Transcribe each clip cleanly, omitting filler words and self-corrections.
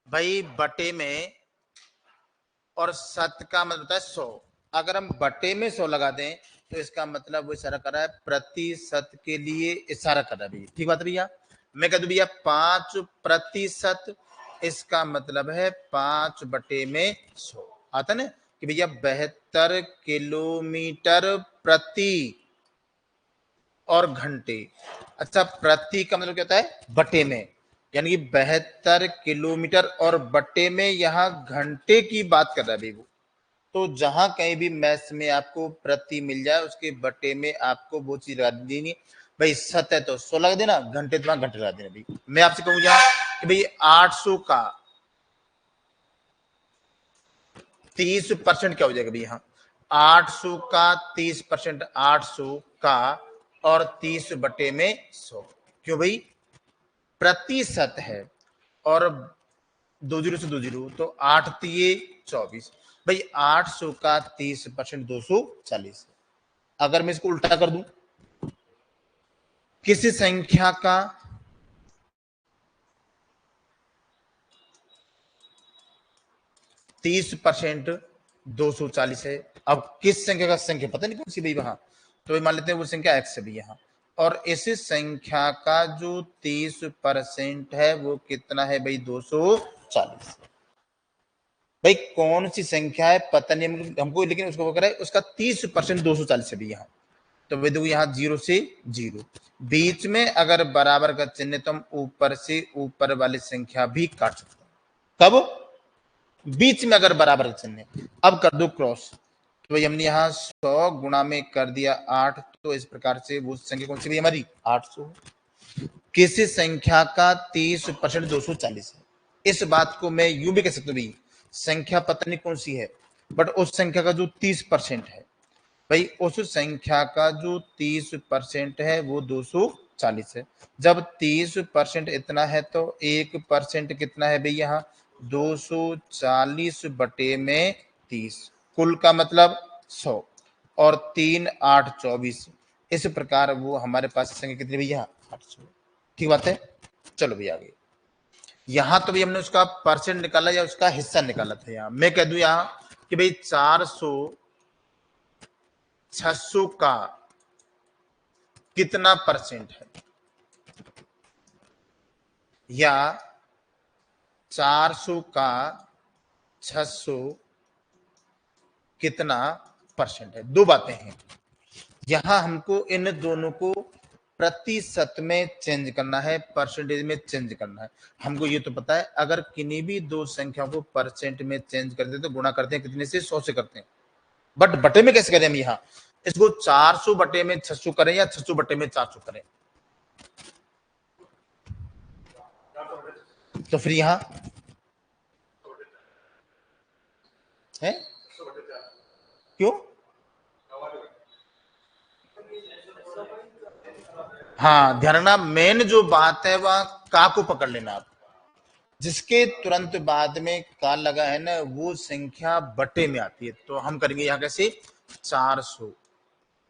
भाई बटे में और शत का मतलब होता है 100। अगर हम बटे में 100 लगा दें तो इसका मतलब वो इशारा कर रहा है प्रतिशत के लिए इशारा कर रहा है भैया। ठीक बात है भैया। मैं कह दूं भैया 5%, इसका मतलब है 5/100 आता ना कि भैया 72 किलोमीटर प्रति और घंटे। अच्छा, प्रति का मतलब क्या होता है बटे में, यानी कि 72 किलोमीटर और बटे में यहाँ घंटे की बात कर रहा है भाई वो। तो जहां कहीं भी मैथ्स में आपको प्रति मिल जाए उसके बटे में आपको वो चीज लगा देनी भाई। सत है तो 100 लगा देना, घंटे तो घंटे लगा देना भाई। मैं आपसे कहूँ यहाँ कि भाई 800 का 30% क्या हो जाएगा भाई यहाँ। 800 का 30%, 800 का और 30/100। क्यों भाई, प्रतिशत है और 2 जीरो से 2 जीरो तो 8×3=24। भाई 800 का 30% 240। अगर मैं इसको उल्टा कर दूं, किसी संख्या का 30% 240 है। अब किस संख्या का संख्या पता नहीं कौन सी भाई वहां, तो भाई मान लेते हैं वो संख्या एक्स है भाई यहाँ। और इस संख्या का जो 30% है वो कितना है भाई 240। भाई कौन सी संख्या है पता नहीं हमको, लेकिन उसको क्या है उसका 30% 240 है भाई यहाँ। तो भाई देखो यहाँ 0 से 0 बीच में अगर बराबर का चिन्ह तो हम ऊपर से ऊपर वाली संख्या भी काट सकते हैं। कब, बीच में अगर बराबर का चिन्ह है। अब कर दो क्रॉस, तो भाई हमने यहाँ 100 गुणा में कर दिया 8, तो इस प्रकार से वो संख्या कौन सी भाई हमारी 800। किसी संख्या का 30% 240 है। इस बात को मैं यूं भी कह सकता हूँ भाई, संख्या पता नहीं कौन सी है बट उस संख्या का जो 30% है भाई, उस संख्या का जो 30% है वो 240 है। जब 30% इतना है तो 1% कितना है भाई यहाँ 240/30। कुल का मतलब 100 और 3×8=24। इस प्रकार वो हमारे पास संख्या कितनी भैया 800। ठीक बात है। चलो भैया आगे। यहाँ तो भी हमने उसका परसेंट निकाला या उसका हिस्सा निकाला था। यहाँ मैं कह दूं यहाँ कि भाई 400 600 का कितना परसेंट है, या 400 का 600 कितना परसेंट है। दो बातें हैं यहां, हमको इन दोनों को प्रतिशत में चेंज करना है, परसेंटेज में चेंज करना है। हमको ये तो पता है अगर किन्हीं भी दो संख्याओं को परसेंट में चेंज करते हैं तो गुणा करते हैं कितने से 100 से करते हैं। बट बटे में कैसे करें हम यहाँ, इसको 400/600 करें या 600/400 करें। तो फिर यहाँ है क्यों, हाँ ध्यान रखना मेन जो बात है वह का को पकड़ लेना आप। जिसके तुरंत बाद में का लगा है ना वो संख्या बटे में आती है। तो हम करेंगे यहाँ कैसे 400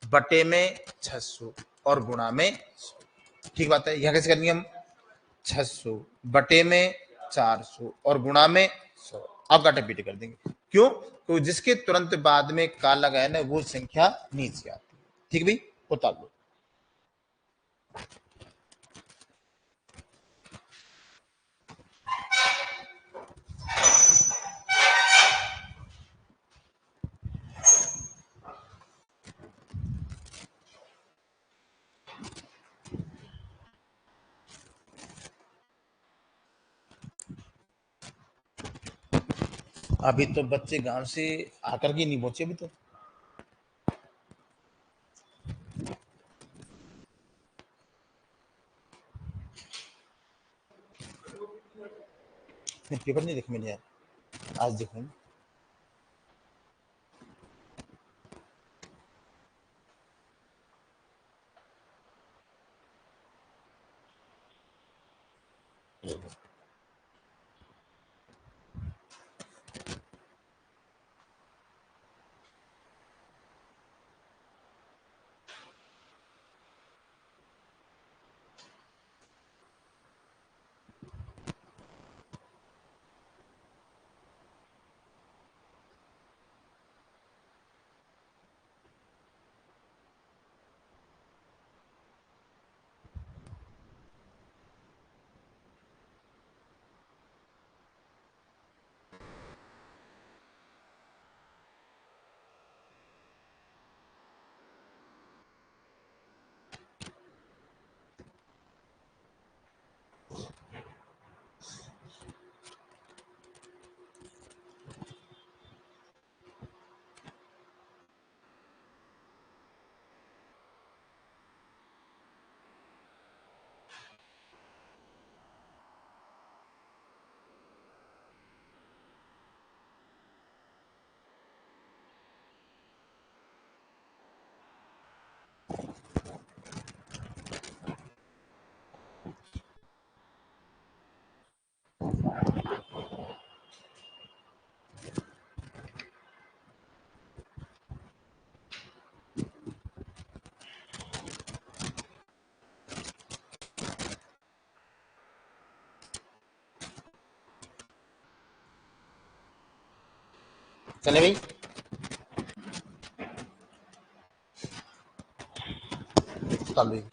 बटे में 600 और गुणा में 100। ठीक बात है। यहाँ कैसे करेंगे हम 600 बटे में 400 और गुणा में 100। अब काटा पीटे कर देंगे। क्यों, तो जिसके तुरंत बाद में का लगा है ना वो संख्या नीचे आती है। ठीक भाई, उतार लो। अभी तो बच्चे गांव से आकर के नहीं पहुंचे अभी तो। पेपर नहीं देखे मैंने यार, आज देखूंगा। चले भाई, चल भाई।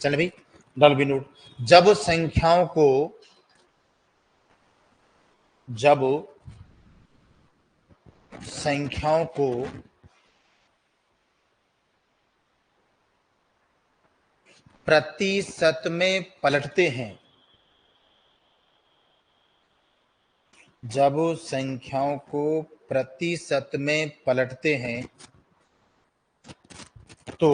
चले भाई, डल भी नोट। जब संख्याओं को प्रतिशत में पलटते हैं, जब संख्याओं को प्रतिशत में पलटते हैं तो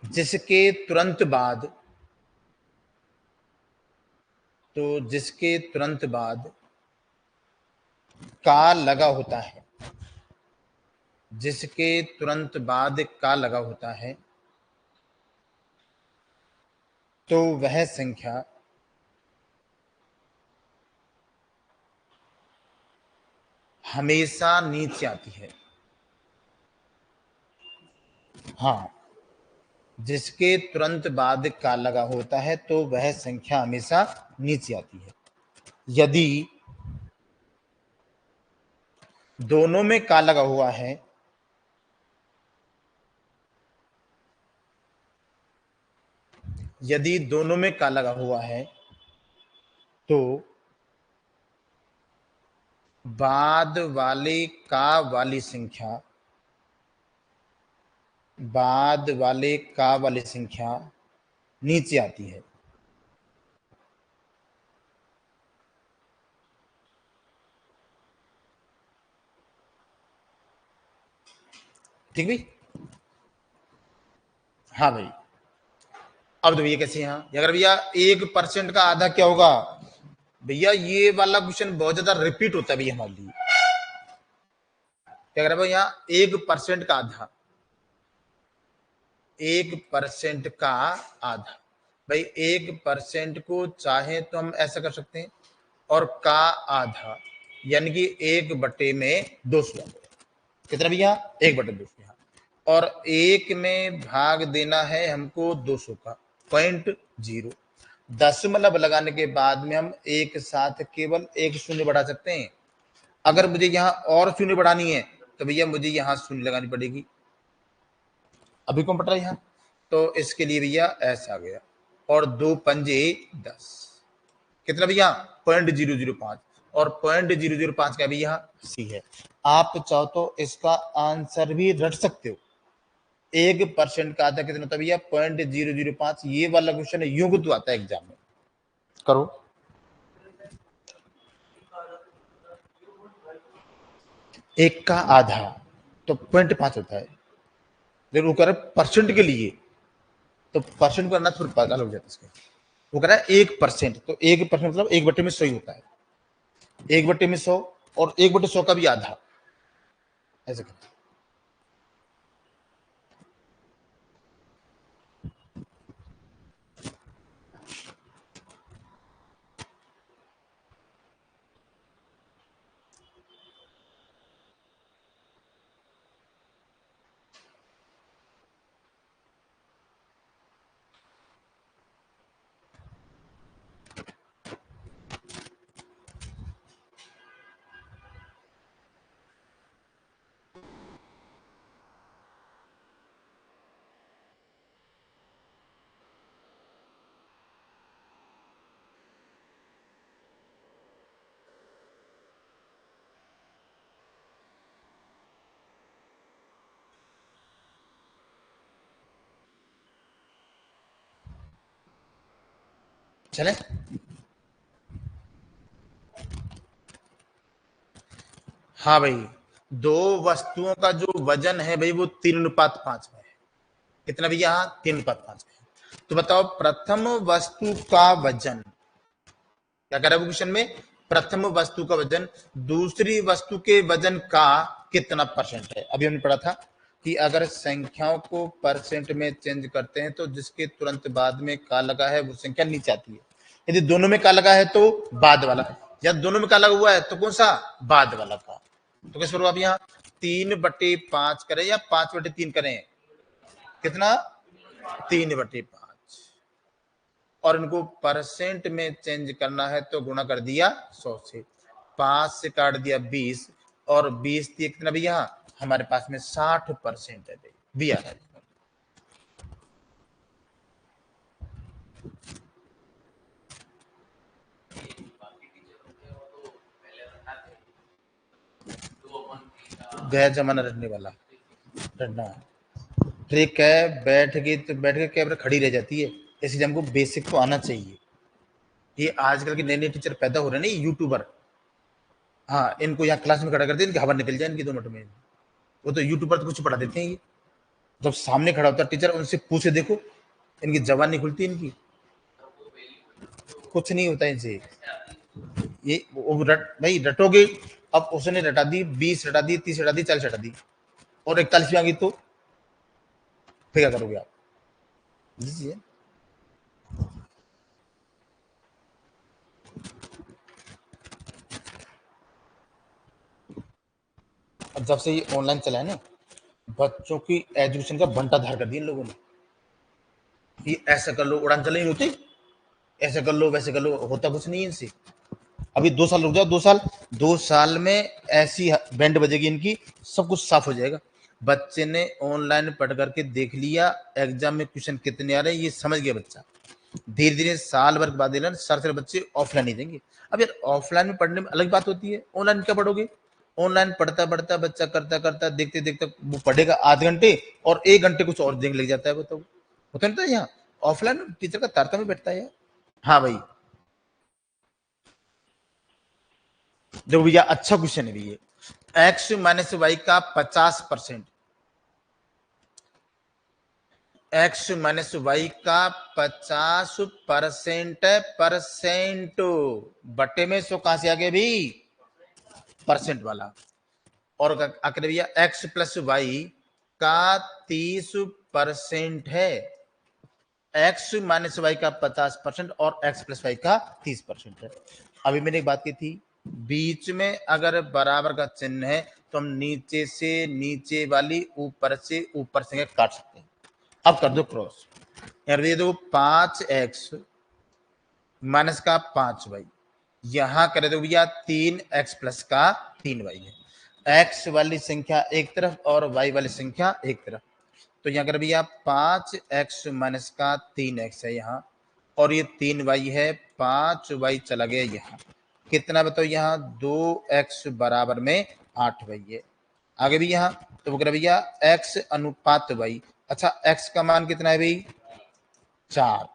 जिसके तुरंत बाद का लगा होता है, जिसके तुरंत बाद का लगा होता है, तो वह संख्या हमेशा नीचे आती है। हाँ, जिसके तुरंत बाद का लगा होता है तो वह संख्या हमेशा नीचे आती है। यदि दोनों में का लगा हुआ है, यदि दोनों में का लगा हुआ है तो बाद वाले का वाली संख्या नीचे आती है। ठीक भाई। हाँ भाई, अब तो भैया कैसे यहाँ, अगर भैया 1% का आधा क्या होगा भैया, ये वाला क्वेश्चन बहुत ज्यादा रिपीट होता है भैया हमारे लिए। क्या कर रहे यहाँ 1% का आधा, 1% का आधा भाई, 1% को चाहे तो हम ऐसा कर सकते हैं, और का आधा यानी कि 1/200। कितना भैया, 1/200। और एक में भाग देना है हमको 200 का, 0.0। दशमलव लगाने के बाद में हम एक साथ केवल एक शून्य बढ़ा सकते हैं। अगर मुझे यहाँ और शून्य बढ़ानी है तो भैया मुझे यहाँ शून्य लगानी पड़ेगी। अभी कौन पढ़ रहा है यहाँ, तो इसके लिए भैया ऐसा आ गया, और 2×5 = 10। कितना भैया, 0.005। और 0.005 का भी यहाँ सी है। आप चाहो तो इसका आंसर भी रट सकते हो। 1% का आधा कितना होता है भैया, 0.005। ये वाला क्वेश्चन यूं तो आता है एग्जाम में। करो, एक का आधा तो 0.5 होता है, लेकिन वो कह रहा है परसेंट के लिए, तो परसेंट को करना थोड़ा पता लग जाता है इसका। वो कह रहा है 1%, तो 1% मतलब 1/100 ही होता है, 1/100, और 1/100 का भी आधा, ऐसे करना। चले, हाँ भाई, दो वस्तुओं का जो वजन है भाई वो 3:5 में है। कितना भैया? यहाँ 3:5 में है। तो बताओ प्रथम वस्तु का वजन क्या कह रहा है क्वेश्चन में? प्रथम वस्तु का वजन दूसरी वस्तु के वजन का कितना परसेंट है। अभी हमने पढ़ा था कि अगर संख्याओं को परसेंट में चेंज करते हैं तो जिसके तुरंत बाद में का लगा है वो संख्या नीचे आती है। यदि दोनों में का लगा है तो बाद वाला, या दोनों में का लगा हुआ है तो कौन सा? बाद वाला का। तो कैसे करो आप? यहाँ 3/5 करें या 5/3 करें? कितना? 3/5। और इनको परसेंट में चेंज करना है तो गुणा कर दिया 100 से, 5 से काट दिया 20, और 20 दिए कितना भैया? हमारे पास में 60% है भाई, भी आ रहा है। गया जमाना रटने वाला, रटना ट्रिक है। बैठ गई तो बैठ के कैमरा खड़ी रह जाती है, इसलिए हमको बेसिक तो आना चाहिए। ये आजकल के नए नए टीचर पैदा हो रहे हैं ना, यूट्यूबर, हाँ, इनको यहाँ क्लास में खड़ा कर दे, इनकी हवा निकल जाए इनकी 2 मिनट में। वो तो यूट्यूबर तो कुछ पढ़ा देते हैं। ये जब सामने खड़ा होता है टीचर, उनसे पूछे देखो, इनकी जबान नहीं खुलती, इनकी कुछ नहीं होता इनसे। ये भाई रटोगे। अब उसने रटा दी 20, रटा दी 30, रटा दी 40, रटा दी, और 41 आ गई तो फिर क्या करोगे आप? लीजिए। अब जब से ये ऑनलाइन चला है ना, बच्चों की एजुकेशन का बंटा धार कर दिया इन लोगों ने। ये ऐसा कर लो, उड़ान चले नहीं होते, ऐसे कर लो वैसे कर लो, होता कुछ नहीं इनसे। अभी 2 साल रुक जाओ, 2 साल, 2 साल में ऐसी बैंड बजेगी इनकी, सब कुछ साफ हो जाएगा। बच्चे ने ऑनलाइन पढ़ करके देख लिया एग्जाम में क्वेश्चन कितने आ रहे हैं, ये समझ गया बच्चा। धीरे धीरे साल भर के बाद सर से बच्चे ऑफलाइन ही देंगे। अब यार ऑफलाइन में पढ़ने में अलग बात होती है, ऑनलाइन क्या पढ़ोगे? ऑनलाइन पढ़ता पढ़ता बच्चा करता करता देखते देखते वो पढ़ेगा आधे घंटे, और 1 घंटे कुछ और देखने लग जाता है। बताओ, होता नहीं था यहाँ ऑफलाइन टीचर का तारतम्य बैठता है। हाँ भाई, देखो भैया अच्छा क्वेश्चन है भैया। एक्स माइनस वाई का 50%, एक्स माइनस वाई का 50% परसेंट, बटे में 100 कहां से आ गया भाई? परसेंट वाला। और आकर भैया एक्स प्लस वाई का 30% है। एक्स माइनस वाई का 50% और एक्स प्लस वाई का 30% है। अभी मैंने एक बात की थी, बीच में अगर बराबर का चिन्ह है तो हम नीचे से नीचे वाली, ऊपर से ऊपर से काट सकते हैं। अब कर दो क्रॉस, यार ये दो 5x माइनस का 5y, यहां करे तो भैया 3x प्लस का 3y है। x वाली संख्या एक तरफ और y वाली संख्या एक तरफ, तो यहाँ कर भैया 5x माइनस का 3x है यहाँ, और ये 3y है, 5y चला गया यहाँ, कितना बताओ? यहाँ 2x बराबर में 8y है। आगे भी यहाँ तो वो कह भैया x अनुपात y। अच्छा x का मान कितना है भाई? 4,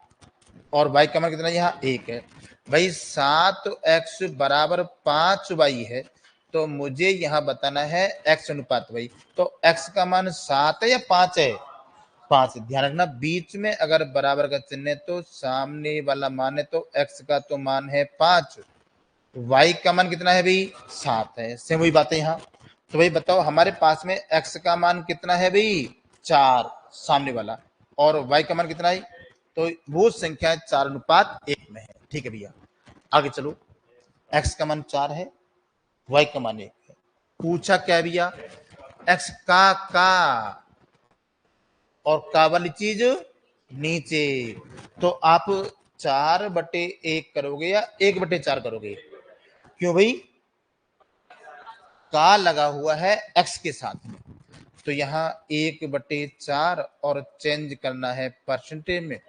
और y का मान कितना? यहाँ 1 है भाई। 7x बराबर 5y है, तो मुझे यहाँ बताना है x अनुपात y। तो x का मान 7 है या 5 है? 5। ध्यान रखना, बीच में अगर बराबर का चिन्ह है तो सामने वाला मान है, तो x का तो मान है 5, y का मान कितना है भाई? 7 है। सेम वही बात है यहाँ। तो भाई बताओ हमारे पास में x का मान कितना है भाई? 4 सामने वाला, और y का मान कितना है? तो वो संख्या 4:1 में है। ठीक है भैया, आगे चलो। x का मान 4 है, y का मान 1 है। पूछा क्या भैया? x का और का वाली चीज नीचे, तो आप 4/1 करोगे या 1/4 करोगे? क्यों भाई? का लगा हुआ है x के साथ में, तो यहाँ 1/4 और चेंज करना है परसेंटेज में,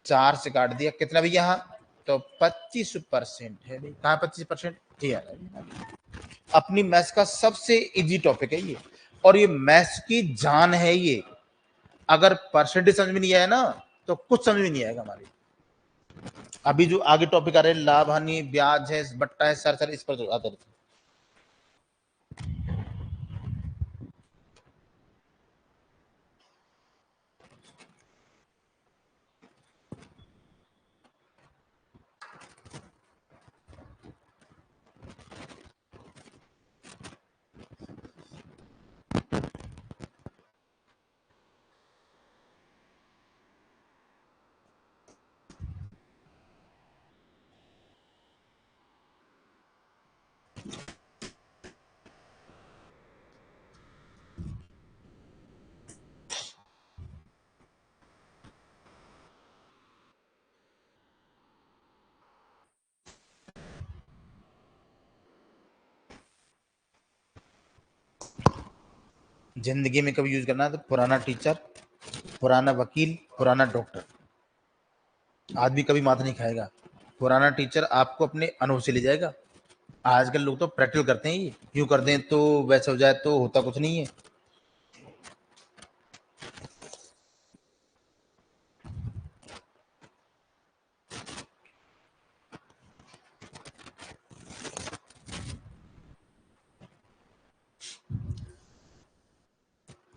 4 से काट दिया, कितना भी यहाँ? तो 25% है भाई। कहाँ 25%? अपनी मैथ्स का सबसे इजी टॉपिक है ये, और ये मैथ्स की जान है ये। अगर परसेंटेज समझ में नहीं आया ना तो कुछ समझ में नहीं आएगा हमारी। अभी जो आगे टॉपिक आ रहे हैं, लाभ हानि, ब्याज है, बट्टा है, सर इस पर आते रहते। जिंदगी में कभी यूज करना है तो पुराना टीचर, पुराना वकील, पुराना डॉक्टर। आदमी कभी मात नहीं खाएगा। पुराना टीचर आपको अपने अनुभव से ले जाएगा। आजकल लोग तो प्रैक्टिकल करते हैं, ये यूं कर दें तो वैसा हो जाए, तो होता कुछ नहीं है।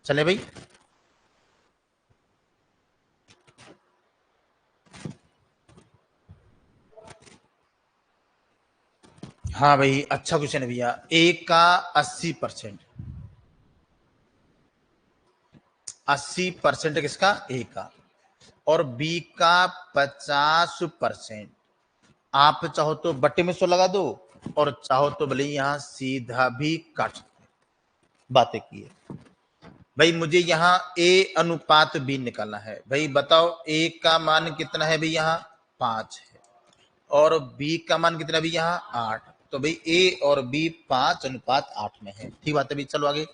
चले भाई। हाँ भाई, अच्छा क्वेश्चन है भैया। ए का 80%, 80% किसका? ए का। और बी का 50%। आप चाहो तो बट्टे में 100 लगा दो, और चाहो तो भले यहाँ सीधा भी काट सकते हैं। बातें की है भाई। मुझे यहाँ ए अनुपात बी निकालना है भाई। बताओ ए का मान कितना है भाई? यहाँ 5 है। और बी का मान कितना भी? यहाँ 8। तो भाई ए और बी 5:8 में है। ठीक बात है भाई, चलो आगे।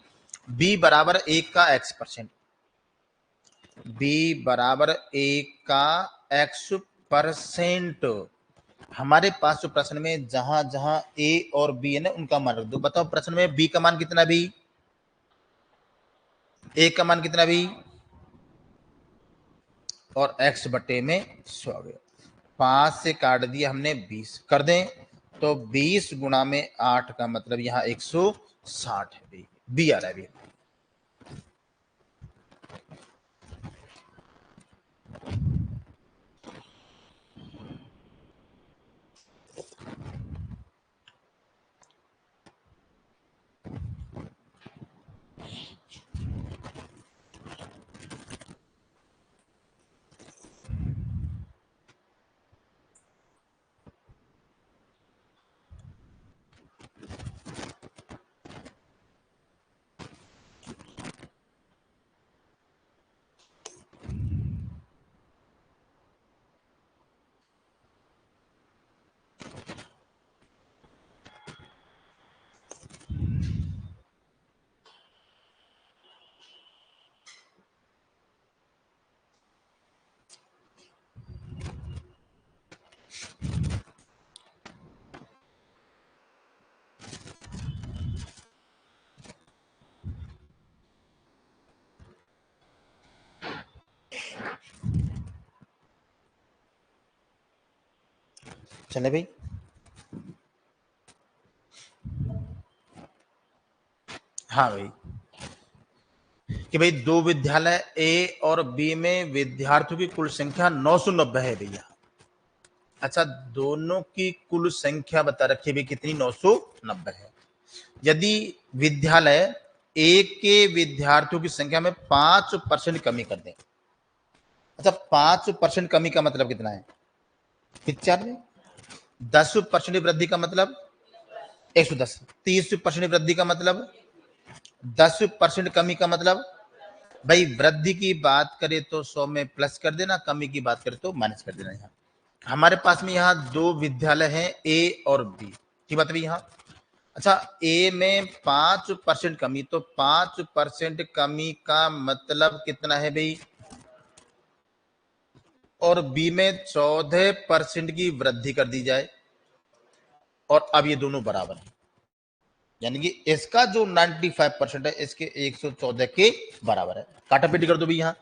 बी बराबर एक का x%। बी बराबर एक का x%। हमारे पास जो प्रश्न में जहां जहां ए और बी है ना, उनका मान रख दो। बताओ प्रश्न में बी का मान कितना भी, ए का मान कितना भी, और x बटे में 100 आ गया। 5 से काट दिया हमने 20 कर दें, तो 20 गुणा में 8 का मतलब यहाँ 160 है भाई। बी आ रहा है भाई। चले भाई। हाँ भाई, कि भाई दो विद्यालय ए और बी में विद्यार्थियों की कुल संख्या 990 है भैया। अच्छा, दोनों की कुल संख्या बता रखी है कितनी? 990 है। यदि विद्यालय ए के विद्यार्थियों की संख्या में 5% कमी कर दें। अच्छा, 5% कमी का मतलब कितना है? 95। 10% वृद्धि का मतलब 110। 30% वृद्धि का मतलब 10% कमी का मतलब, भाई वृद्धि की बात करें तो 100 में प्लस कर देना, कमी की बात करें तो माइनस कर देना। यहाँ हमारे पास में यहाँ दो विद्यालय हैं, ए और बी की बात भी यहाँ। अच्छा, ए में 5% कमी, तो 5% कमी का मतलब कितना है भाई? और बी में 14% की वृद्धि कर दी जाए, और अब ये दोनों बराबर है। यानी कि इसका जो 95% है, इसके 114 के बराबर है। काटा पीटी कर दो भी यहाँ।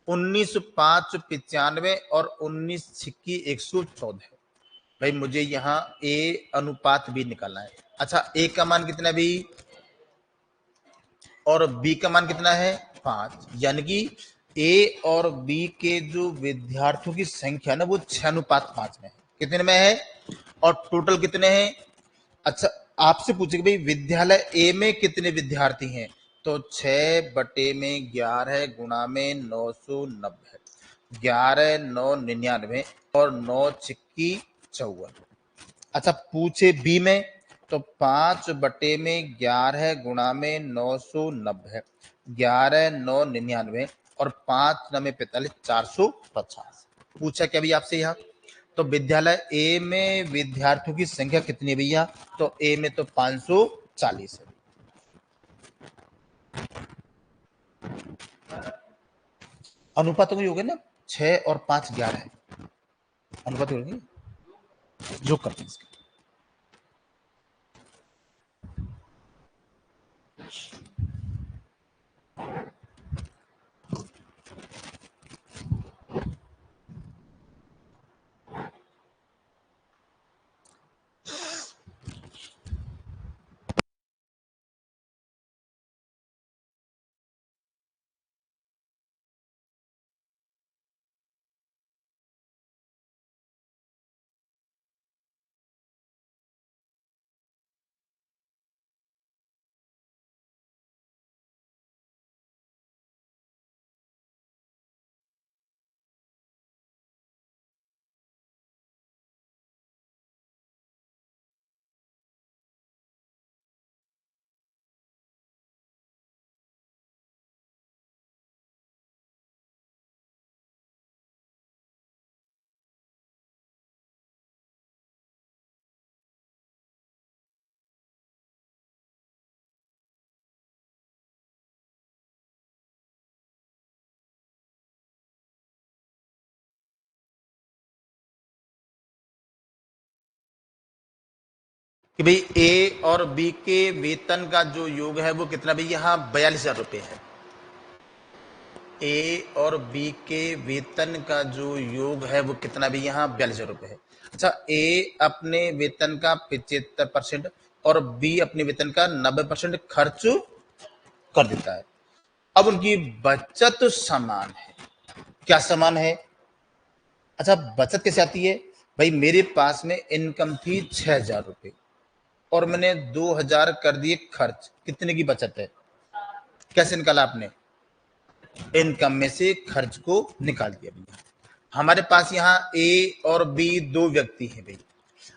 19 5 95 और 19 6 114। भाई मुझे यहाँ ए अनुपात बी निकालना है। अच्छा, ए का मान कितना भी और बी का मान कितना है 5, यानी कि ए और बी के जो विद्यार्थियों की संख्या ना वो 6 अनुपात 5 में है। कितने में है और टोटल कितने हैं? अच्छा, आपसे पूछे भाई विद्यालय ए में कितने विद्यार्थी हैं, तो 6/11 गुणा में 990, 11 9 99 और 9 6 54। अच्छा, पूछे बी में तो 5/11 गुणा में 990, 11 9 99 और 5 9 45, 450। पूछा क्या भैया आपसे यहाँ? तो विद्यालय ए में विद्यार्थियों की संख्या कितनी है भैया? तो ए में तो 540 है। अनुपात तो हो गया ना, 6 और 5 11 है। अनुपात हो गया, जो करते हैं इसका। कि भाई ए और बी के वेतन का जो योग है वो कितना भाई? यहाँ 42,000 रुपये है। ए और बी के वेतन का जो योग है वो कितना भी? यहाँ 42,000 रुपये है। अच्छा, ए अपने वेतन का 75% और बी अपने वेतन का 90% खर्च कर देता है। अब उनकी बचत समान है। क्या समान है? अच्छा, बचत कैसे आती है भाई? मेरे पास में इनकम थी 6,000 रुपये और मैंने 2,000 कर दिए खर्च। कितने की बचत है? कैसे निकाला आपने? इनकम में से खर्च को निकाल दिया भैया। हमारे पास यहाँ ए और बी दो व्यक्ति हैं भाई।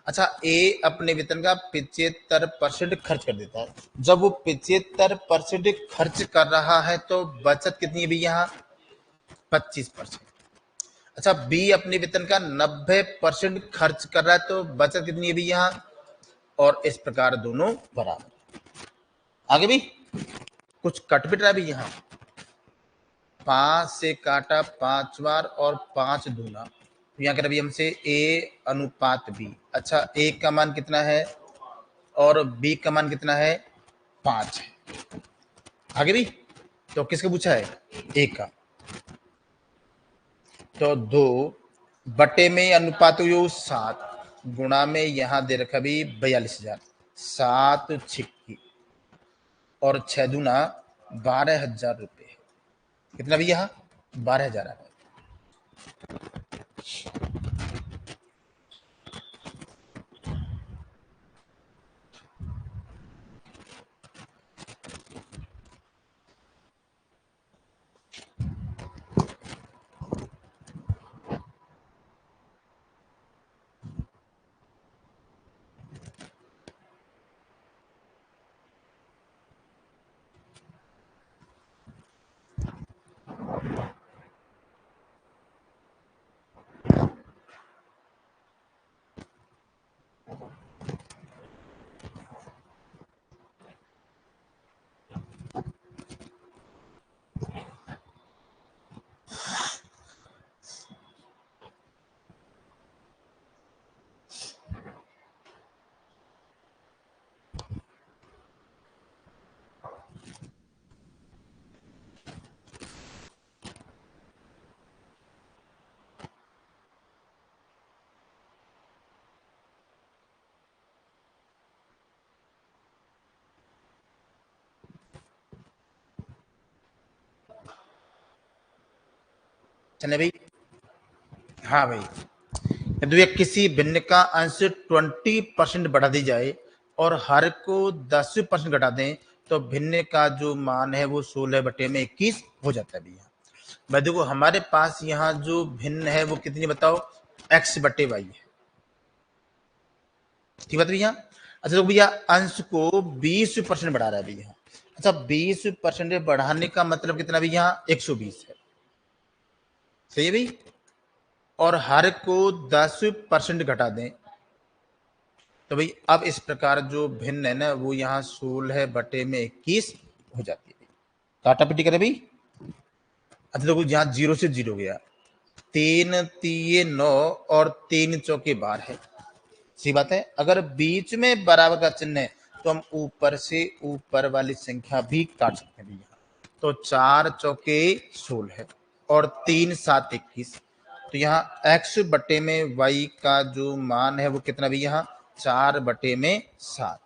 अच्छा, ए अपने वेतन का 75% खर्च कर देता है। जब वो 75% खर्च कर रहा है तो बचत कितनी है भैया? यहाँ 25%। अच्छा, बी अपने वेतन का 90% खर्च कर रहा है तो बचत कितनी है भैया? यहाँ और इस प्रकार दोनों बराबर। आगे भी कुछ कट पिट रहा है भी यहाँ। 5 से काटा 5 बार और 5 दूना, तो यहाँ कर अभी हमसे ए अनुपात बी। अच्छा, ए का मान कितना है और बी का मान कितना है? 5 है। आगे भी तो किसका पूछा है? ए का। तो 2 में अनुपात यो 7 गुणा में यहाँ दे रखा भी 42,000, 7 छिक्की और 6 दूना 12,000 रुपये। कितना भी यहाँ? 12,000 आ गया। चले भाई। हाँ भाई, यदि ये किसी भिन्न का अंश 20% बढ़ा दी जाए और हर को 10% घटा दें तो भिन्न का जो मान है वो 16/21 हो जाता है भैया। भाई देखो हमारे पास यहाँ जो भिन्न है वो कितनी बताओ, x/y है, ठीक बात भैया। अच्छा तो भैया अंश को 20% बढ़ा रहा है भैया। अच्छा 20% बढ़ाने का मतलब कितना भैया, 120 है, सही है भाई। और हर को 10% घटा दें तो भाई अब इस प्रकार जो भिन्न है ना वो यहाँ 16/21 हो जाती है। काटा पिटी करे भाई। अच्छा देखो यहाँ 0 से 0 गया, 3×3 = 9 और 3×4 = 12 है, सी बात है। अगर बीच में बराबर का चिन्ह है तो हम ऊपर से ऊपर वाली संख्या भी काट सकते हैं भैया। तो 4×4 = 16 है और 3×7 = 21। तो यहाँ x/y का जो मान है वो कितना भी, यहाँ 4/7।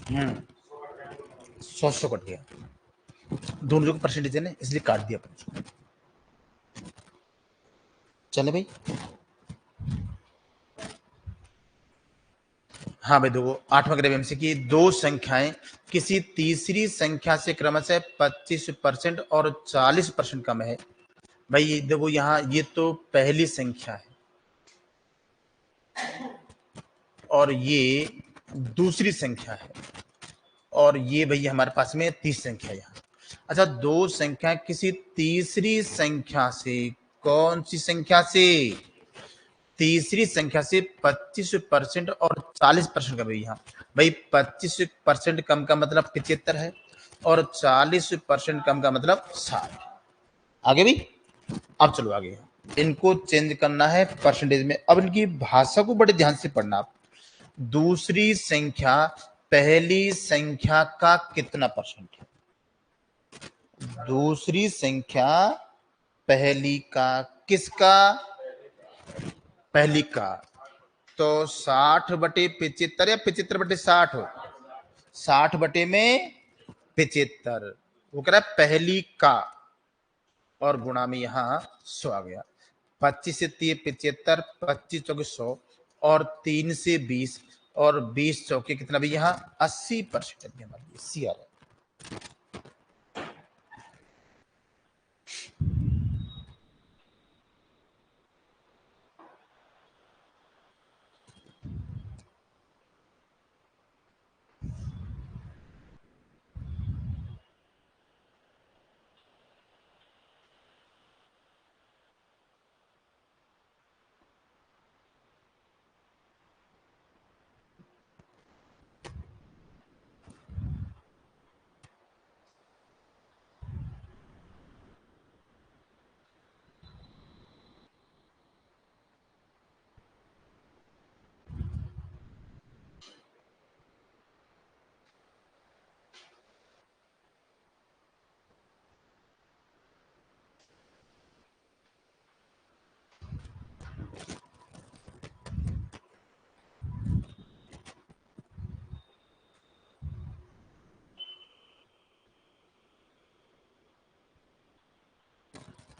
हम्म 100 कट गया, दोनों जो परसेंटेज है ना इसलिए काट दिया अपन उसको। चले भाई। हाँ भाई देखो 8वां ग्रेवियम से कि दो संख्याएं किसी तीसरी संख्या से क्रमशः 25% और 40% कम है। भाई देखो यहाँ ये तो पहली संख्या है और ये दूसरी संख्या है और ये भैया हमारे पास में तीसरी संख्या यहाँ। अच्छा दो संख्या किसी तीसरी संख्या से, कौन सी संख्या से, तीसरी संख्या से 25% और 40% कम है यहाँ। भाई 25% कम का मतलब 75 है और 40% कम का मतलब 60। आगे भी, अब चलो आगे, इनको चेंज करना है परसेंटेज में। अब इनकी भाषा को बड़े ध्यान से पढ़ना आप। दूसरी संख्या पहली संख्या का कितना परसेंट है, दूसरी संख्या पहली का, किसका, पहली का। तो 60/75 या 75/60 हो, 60/75 वो कह रहा है पहली का, और गुणा में यहाँ 100 आ गया। 25 से 3 75, 25 चौके 100 और 3 से 20 और 20 चौके कितना भी यहाँ 80% भी हमारे सी आ रहा है।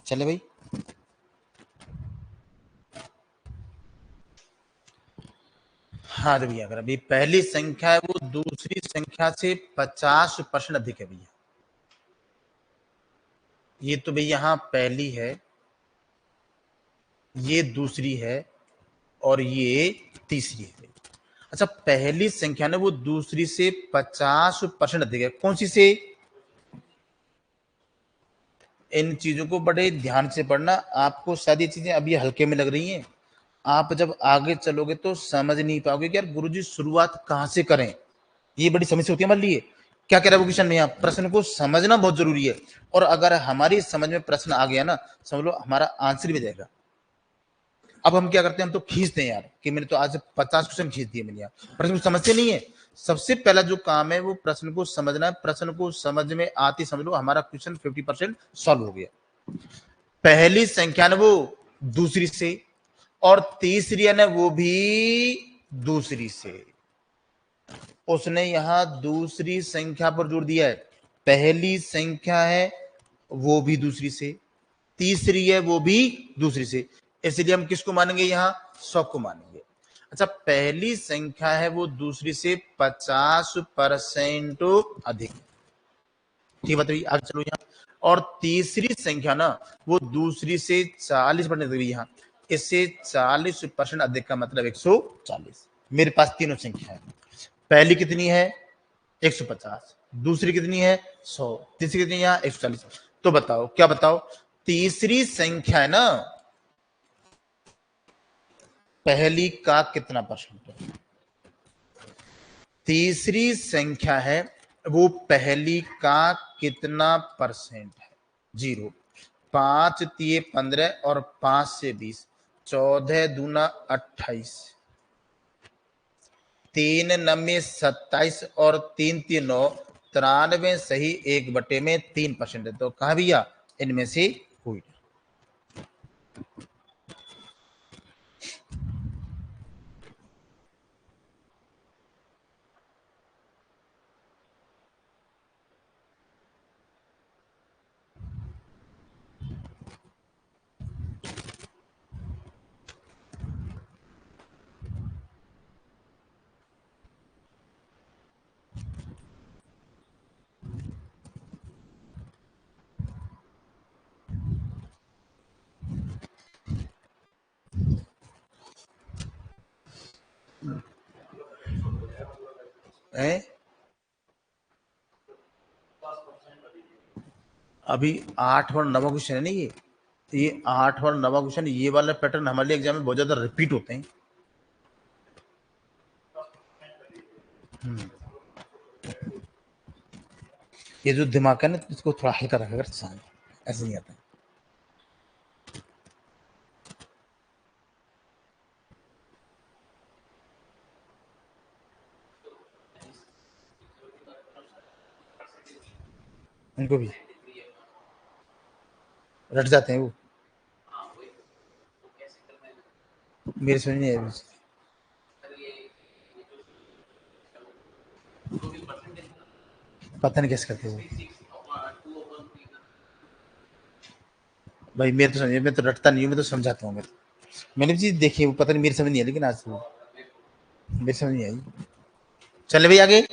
चले भाई। हाँ तो भैया अगर अभी पहली संख्या है वो दूसरी संख्या से 50% अधिक है भैया। ये तो भैया यहाँ पहली है, ये दूसरी है और ये तीसरी है। अच्छा पहली संख्या ने वो दूसरी से 50% अधिक है, कौन सी से, इन चीजों को बड़े ध्यान से पढ़ना। आपको शायद ये चीजें अभी हल्के में लग रही हैं आप जब आगे चलोगे तो समझ नहीं पाओगे कि यार गुरुजी शुरुआत कहाँ से करें। ये बड़ी समस्या होती है हमारे लिए। क्या कह रहा है वो क्वेश्चन में, यहाँ प्रश्न को समझना बहुत जरूरी है। और अगर हमारी समझ में प्रश्न आ गया ना, समझ लो हमारा आंसर भी जाएगा। अब हम क्या करते हैं, हम तो खींचते हैं यार कि मैंने तो आज 50 क्वेश्चन खींच दिए मैंने, यार प्रश्न को समझते नहीं है। सबसे पहला जो काम है वो प्रश्न को समझना है। प्रश्न को समझ में आती समझ लो हमारा क्वेश्चन 50% सॉल्व हो गया। पहली संख्या है वो दूसरी से, और तीसरी है ना वो भी दूसरी से। उसने यहां दूसरी संख्या पर जोर दिया है। पहली संख्या है वो भी दूसरी से, तीसरी है वो भी दूसरी से। इसलिए हम किसको मानेंगे, यहां 100 को मानेंगे। अच्छा, पहली संख्या है वो दूसरी से 50% अधिक। ठीक बताइए, आगे चलो यहाँ। और तीसरी संख्या ना वो दूसरी से 40% अधिक। यहाँ इससे 40% अधिक का मतलब 140। मेरे पास तीनों संख्या है। पहली कितनी है, 150। दूसरी कितनी है, 100। तीसरी कितनी है, यहाँ 140। तो बताओ, क्या बताओ, तीसरी संख्या है ना पहली का कितना परसेंट है। तीसरी संख्या है वो पहली का कितना परसेंट है। 0। 5 तिये 15 और 5 से 20। 14 दूना 28। 3 नमे 27 और 3 3 9। 93 सही 1/3% है। तो कहा भैया, इनमें से कोई है। अभी 8 और 9 क्वेश्चन है ना ये 8 और 9 क्वेश्चन, ये वाला पैटर्न हमारे लिए एग्जाम में बहुत ज्यादा रिपीट होते हैं। ये जो दिमाग है ना इसको थोड़ा हल्का रखा कर, शांत, ऐसे नहीं आता है। उनको भी रट जाते हैं वो। मेरे समझ नहीं आया। पता नहीं कैसे करते वो। भाई मेरे तो समझ, मैं तो रटता नहीं हूँ, मैं तो समझाता हूँ। मैंने भी चीज देखी है, वो पता नहीं मेरी समझ नहीं आई, लेकिन आज वो मेरी समझ नहीं आई। चले भाई आगे।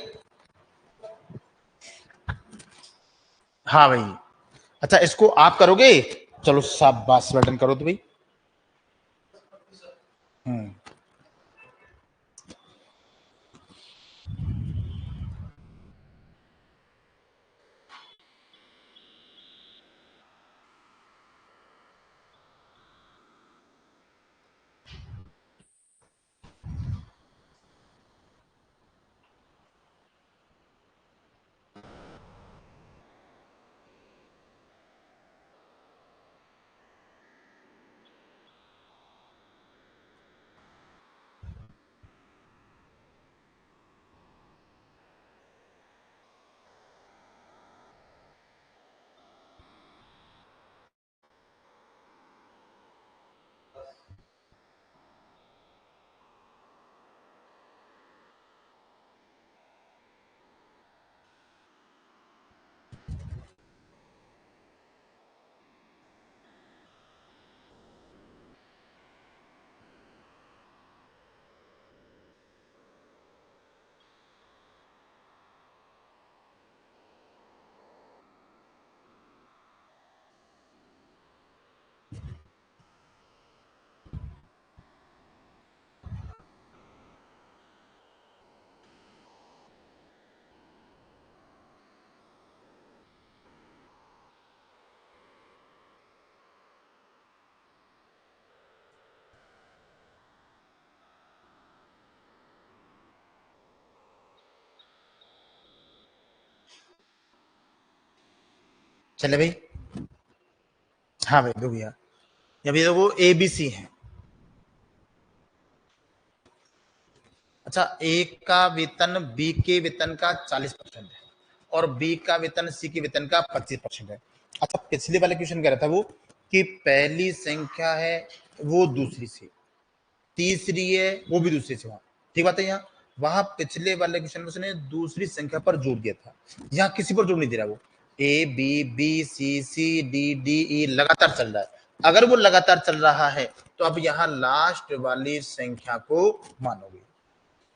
हाँ भाई। अच्छा, इसको आप करोगे। चलो शाबाश, बटन करो तो भाई। हम्म। चले भाई। हाँ भाई दो भैया, अभी देखो ए बी सी है। अच्छा, ए का वेतन बी के वेतन का 40% है और बी का वेतन सी के वेतन का 25% है। अच्छा, पिछले वाले क्वेश्चन कह रहा था वो कि पहली संख्या है वो दूसरी से, तीसरी है वो भी दूसरी से, वहां ठीक बात है। यहाँ वहां पिछले वाले क्वेश्चन में उसने दूसरी संख्या पर जोर दिया था, यहाँ किसी पर जोर नहीं दे रहा। वो A B B C C D D E लगातार चल रहा है। अगर वो लगातार चल रहा है तो अब यहाँ लास्ट वाली संख्या को मानोगे।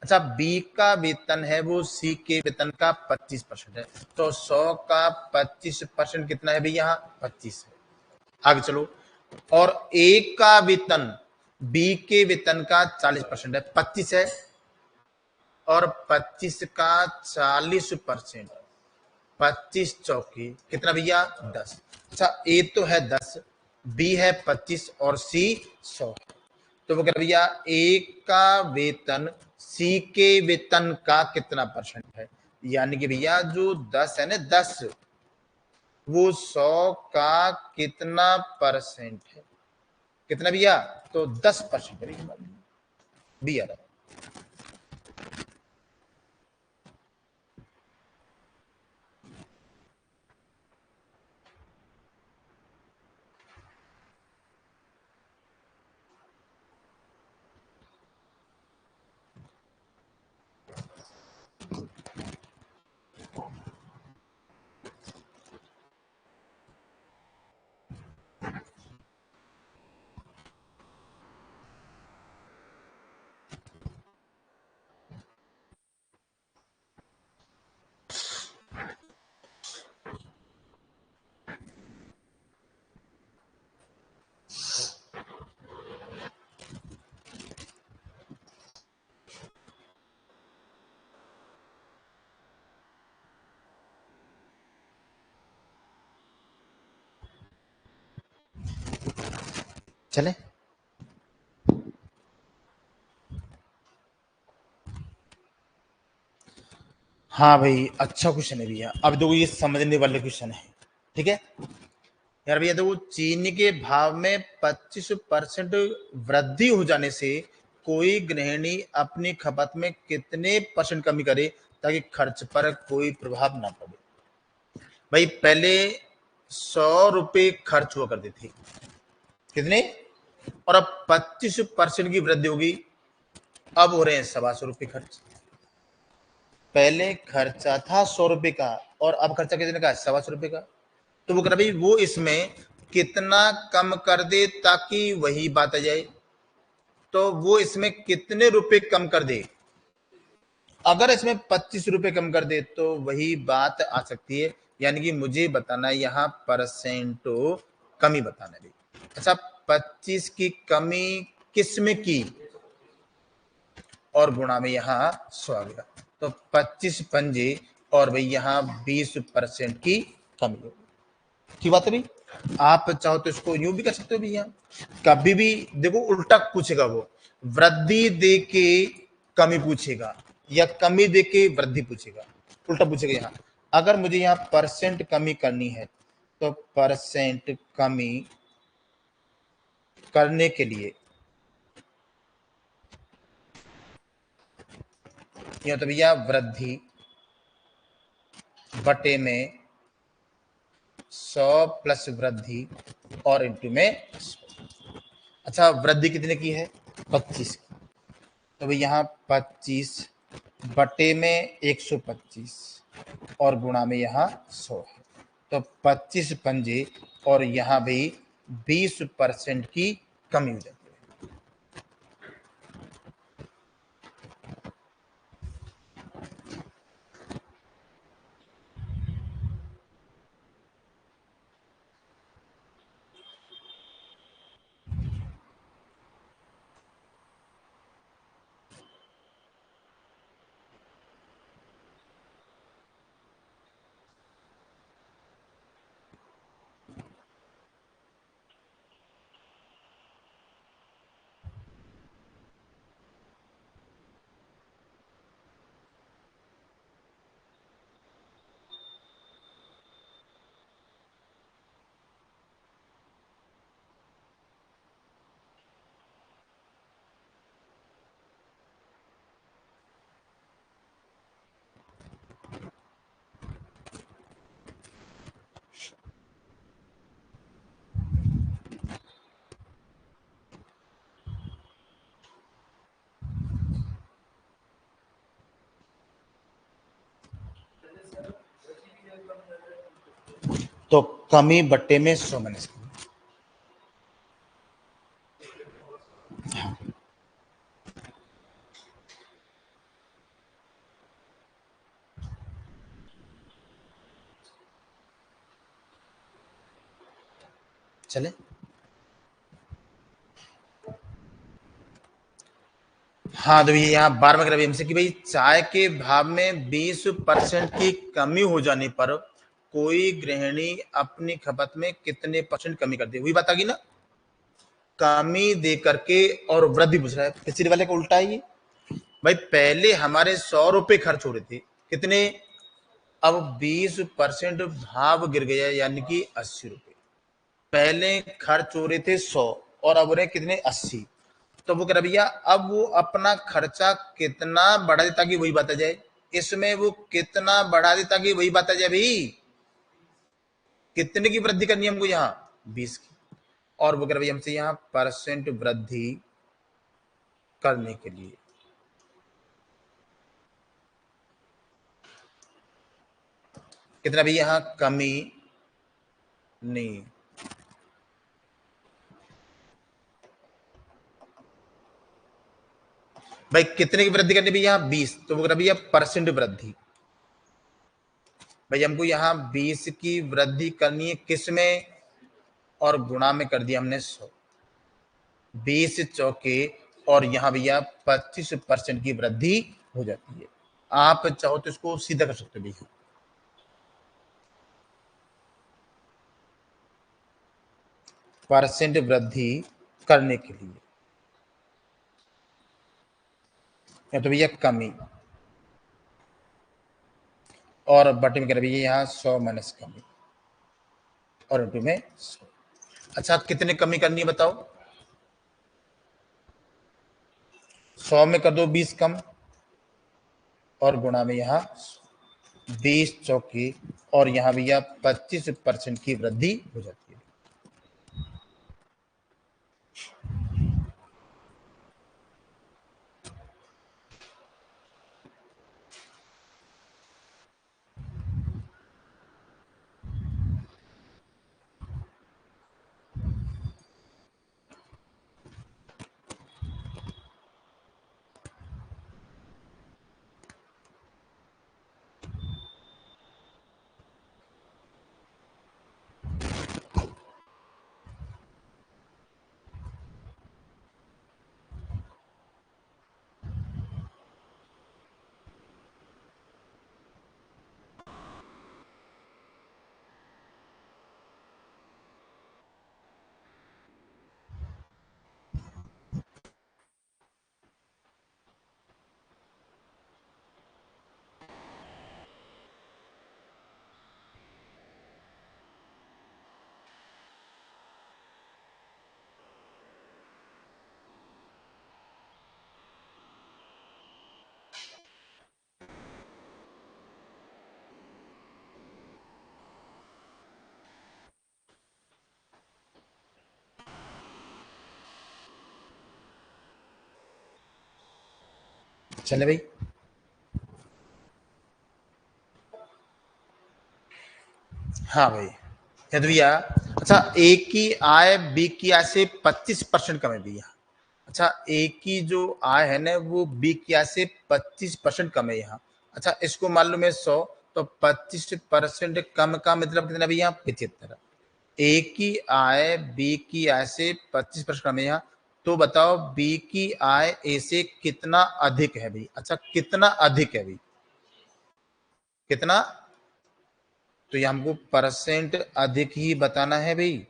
अच्छा, बी का वेतन है वो सी के वेतन का 25% है, तो 100 का 25% कितना है भाई, यहाँ 25 है। आगे चलो। और ए का वेतन बी के वेतन का 40% है, 25 है, और 25 का 40%, 25 चौकी कितना भैया 10। अच्छा, ए तो है 10, बी है 25 और सी 100। तो वो कह रहा भैया ए का वेतन सी के वेतन का कितना परसेंट है, यानी कि भैया जो 10 है ना 10, वो 100 का कितना परसेंट है, कितना भैया, तो 10% है भैया। चले। हाँ भाई, अच्छा क्वेश्चन है भैया। अब देखो ये समझने वाले क्वेश्चन है, ठीक है यार। भैया देखो, चीनी के भाव में 25% वृद्धि हो जाने से कोई गृहिणी अपनी खपत में कितने परसेंट कमी करे ताकि खर्च पर कोई प्रभाव ना पड़े। भाई पहले 100 रुपए खर्च हुआ करते थे, कितने, और अब 25% की वृद्धि होगी, अब हो रहे हैं 125 रुपए खर्च। पहले खर्चा था 100 रुपए का और अब खर्चा कितने का है, 125 रुपए का। तो वो कह रहा भाई वो इसमें कितना कम कर दे ताकि वही बात आ जाए, तो वो इसमें कितने रुपए कम कर दे। अगर इसमें 25 रुपए कम कर दे तो वही बात आ सकती है, यानी कि मुझे बताना है यहाँ परसेंटो कमी बताना है। अच्छा, 25 की कमी किस में की, और गुणा में यहाँ 100 आ गया, तो 25 पंजे, और भाई यहाँ 20% की कमी होगी। ठीक बात है भाई। आप चाहो तो इसको यूं भी कर सकते हो भैया, कभी भी देखो उल्टा पूछेगा वो, वृद्धि दे के कमी पूछेगा या कमी दे के वृद्धि पूछेगा, उल्टा पूछेगा। यहाँ अगर मुझे यहाँ परसेंट कमी करनी है तो परसेंट कमी करने के लिए यह तो भैया वृद्धि बटे में 100 प्लस वृद्धि और इंटू में 100। अच्छा, वृद्धि कितने की है, 25 की, तो भाई यहाँ 25 बटे में 125 और गुणा में यहाँ 100 है, तो 25 पंजे, और यहाँ भाई 20% की कमी हो जाती है। तो कमी बट्टे में 100 माइनस कमी। चले, हाँ तो भैया यहाँ 12 में हमसे कि भाई चाय के भाव में 20% की कमी हो जाने पर कोई गृहिणी अपनी खपत में कितने परसेंट कमी कर दे, वही बात आ गई ना, कमी दे करके और वृद्धि पूछ रहा है, पिछले वाले का उल्टा है ये। भाई पहले हमारे 100 रुपए खर्च हो रहे थे, कितने, अब 20% भाव गिर गया यानी कि 80 रुपए। पहले खर्च हो रहे थे 100 और अब रहे कितने, 80। तो वो कह रहा भैया अब वो अपना खर्चा कितना बढ़ा दे ताकि वही बात आ जाए, इसमें वो कितना बढ़ा दे ताकि वही बात आ जाए भाई, कितने की वृद्धि करनी है हमको यहाँ, 20 की। और वो कह रहा भैया हमसे यहाँ परसेंट वृद्धि करने के लिए, कितना भी यहाँ कमी नहीं, भाई कितने की वृद्धि करनी भैया, 20, तो वो कह रहा भैया परसेंट वृद्धि। भाई हमको यहाँ 20 की वृद्धि करनी है किस में, और गुणा में कर दिया हमने 100, 20 चौके, और यहाँ भैया 25% की वृद्धि हो जाती है। आप चाहो तो इसको सीधा कर सकते हो भैया, परसेंट वृद्धि करने के लिए, या तो भैया कमी, और बटे में कर भैया यहाँ 100 माइनस कमी, और इंटू में 100। अच्छा कितने कमी करनी है बताओ, 100 में कर दो 20 कम, और गुणा में यहाँ 20 चौकी, और यहाँ भैया 25% की वृद्धि हो जाती है। चले भाई, हाँ भाई, यदि भैया अच्छा ए की आय बी की आय से 25% कम है भैया। अच्छा ए की जो आय है ना वो बी की आय से 25% कम है यहाँ। अच्छा इसको मान लो मैं 100, तो 25% कम का मतलब कितना भैया, 75। ए की आय बी की आय से 25% कम है यहाँ, तो बताओ बी की आय ए से कितना अधिक है भाई। अच्छा कितना अधिक है भाई, कितना, तो ये हमको परसेंट अधिक ही बताना है भाई।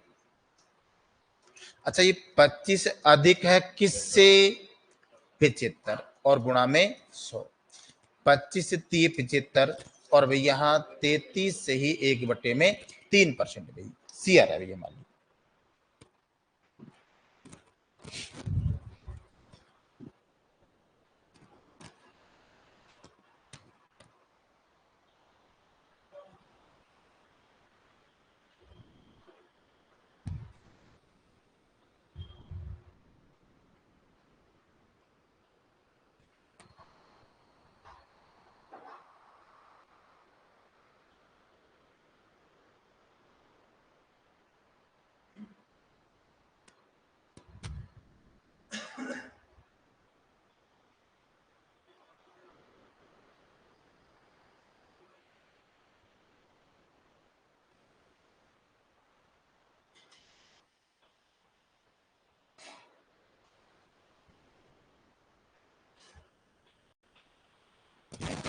अच्छा ये 25 अधिक है किससे, 75, और गुणा में 100, 25 से 30 75, और भाई यहाँ 33 से ही 1/3%, भाई सी आ रहा है भैया मान लो।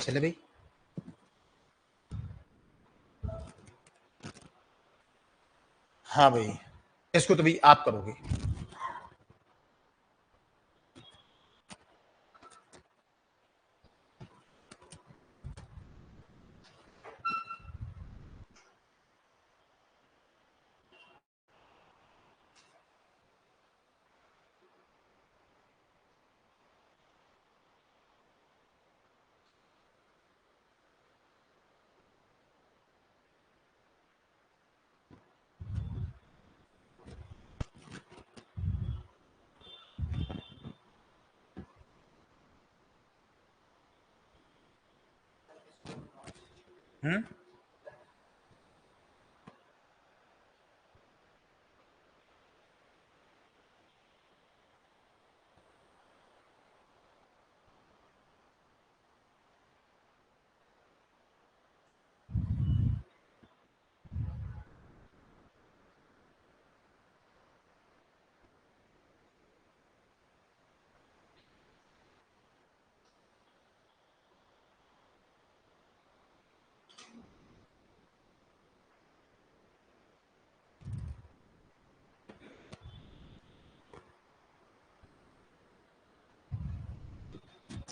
चले भाई। हाँ भाई, इसको तो भाई आप करोगे। हम्म,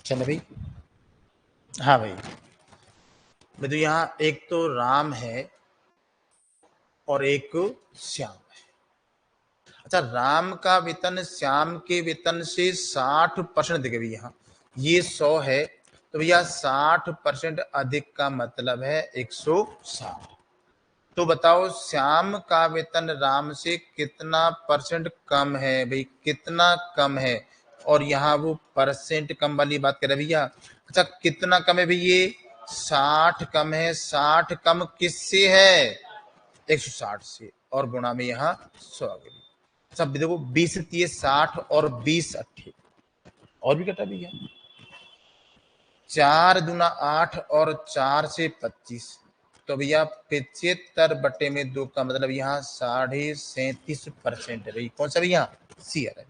चले भाई। हाँ भाई, मैं तो यहाँ एक तो राम है और एक श्याम है। अच्छा, राम का वेतन श्याम के वेतन से 60% देगा भैया। यहाँ ये 100 है, तो भैया 60% अधिक का मतलब है 160। तो बताओ श्याम का वेतन राम से कितना परसेंट कम है भाई, कितना कम है। और यहाँ वो परसेंट कम वाली बात कर रहे भैया। अच्छा, कितना कम है भाई ये, 60 कम है। 60 कम किससे है, 160 से, और गुणा में यहाँ 100 आ गई। सब देखो, 20 30 60 और 20 80, और भी कटा भैया। 4 दूना 8 और 4 से 25, तो भैया 75/2 का मतलब यहाँ 37.5% है भाई। कौन सा भैया, सी है।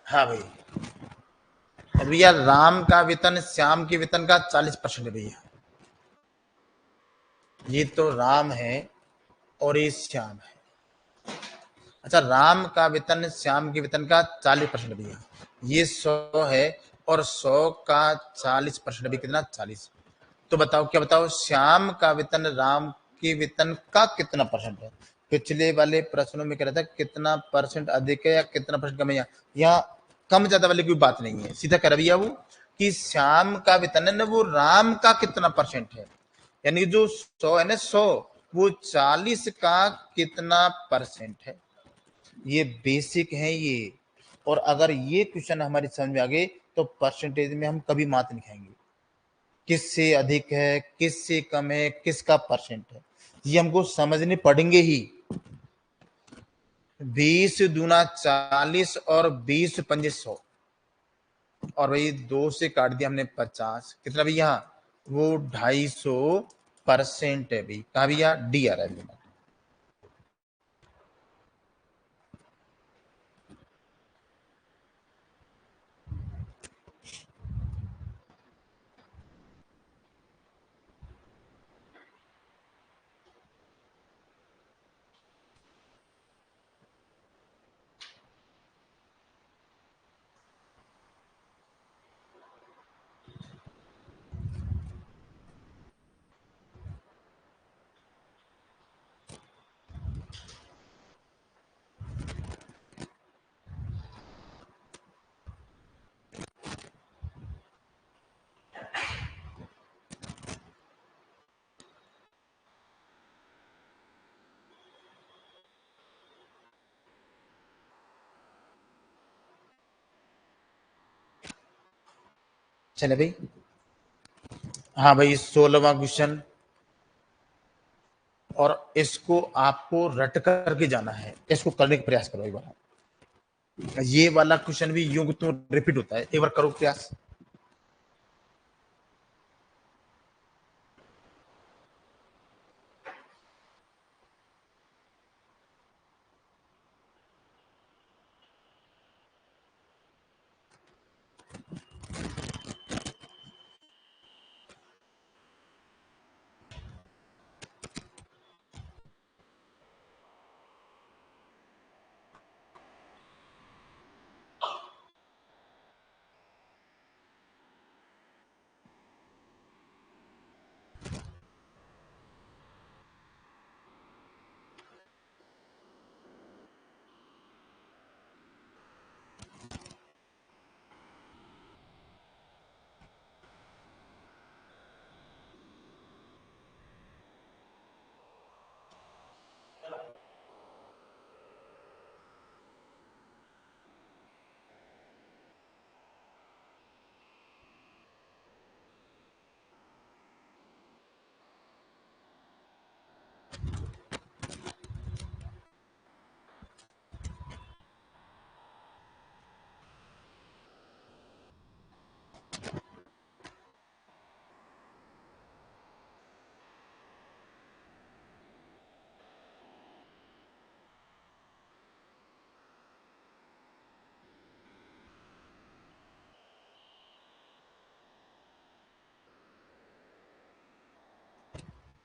हाँ भाई, अब भैया राम का वेतन श्याम के वेतन का 40% है भैया। ये तो राम है और ये श्याम है। अच्छा, राम का वेतन श्याम के वेतन का 40% भैया। ये 100 है, और 100 का 40% भी कितना, 40। तो बताओ, क्या बताओ, श्याम का वेतन राम के वेतन का कितना परसेंट है। पिछले वाले प्रश्नों में कह रहा था कितना परसेंट अधिक है या कितना परसेंट कम है। यहाँ कम ज्यादा वाली कोई बात नहीं है, सीधा कह रहा भैया वो कि श्याम का वेतन है ना, वो राम का कितना परसेंट है। यानी जो 100 है ना, 100, वो 40 का कितना परसेंट है। ये बेसिक है ये। और अगर ये क्वेश्चन हमारी समझ में आ गए, तो परसेंटेज में हम कभी मात नहीं खाएंगे। किससे अधिक है, किससे कम है, किसका परसेंट है, ये हमको समझने पड़ेंगे ही। 20 दूना 40 और 20 पंजे 100, और भाई 2 से काट दिया हमने 50, कितना भैया, वो 250% है भाई। कहा भैया, डी आ रहा है। चले भाई, हाँ भाई 16वां क्वेश्चन, और इसको आपको रट करके जाना है, इसको करने का प्रयास करो एक बार। ये वाला क्वेश्चन भी यूं तो रिपीट होता है, एक बार करो प्रयास।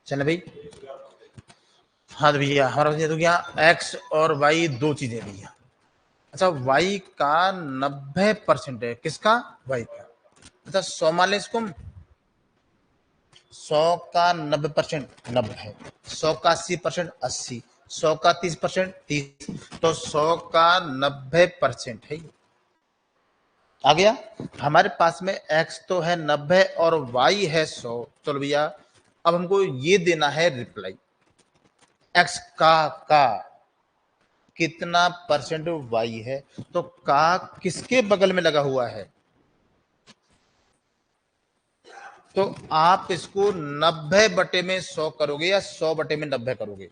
चले भाई, हाँ तो भैया हमारा बच्चा तो क्या, एक्स और वाई दो चीजें भैया। अच्छा, वाई का 90% है, किसका, वाई का। अच्छा 100 मान लें इसको, 100 का 90% 90 है, 100 का 80% 80, 100 का 30% 30, तो 100 का 90% है ये। आ गया। हमारे पास में x तो है 90 और y है 100। चलो भैया, अब हमको ये देना है रिप्लाई, x का कितना परसेंट y है, तो का किसके बगल में लगा हुआ है, तो आप इसको 90 बटे में 100 करोगे या 100 बटे में 90 करोगे,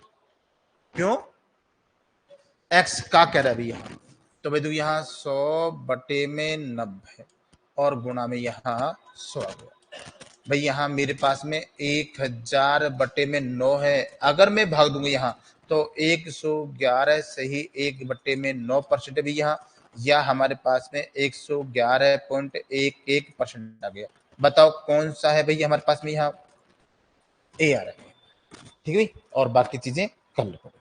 क्यों, x का कह रहा है अभी यहाँ, तो भाई देखो यहाँ 100 बटे में 90 और गुणा में यहाँ 100 आ गया। भाई यहाँ मेरे पास में 1000 बटे में 9 है, अगर मैं भाग दूंगा यहाँ तो 111 सही 1/9% है भी यहाँ, या हमारे पास में 111.11% आ गया। बताओ कौन सा है भाई हमारे पास में यहाँ, ए आ रहा है। ठीक है भाई, और बाकी चीजें कर लो।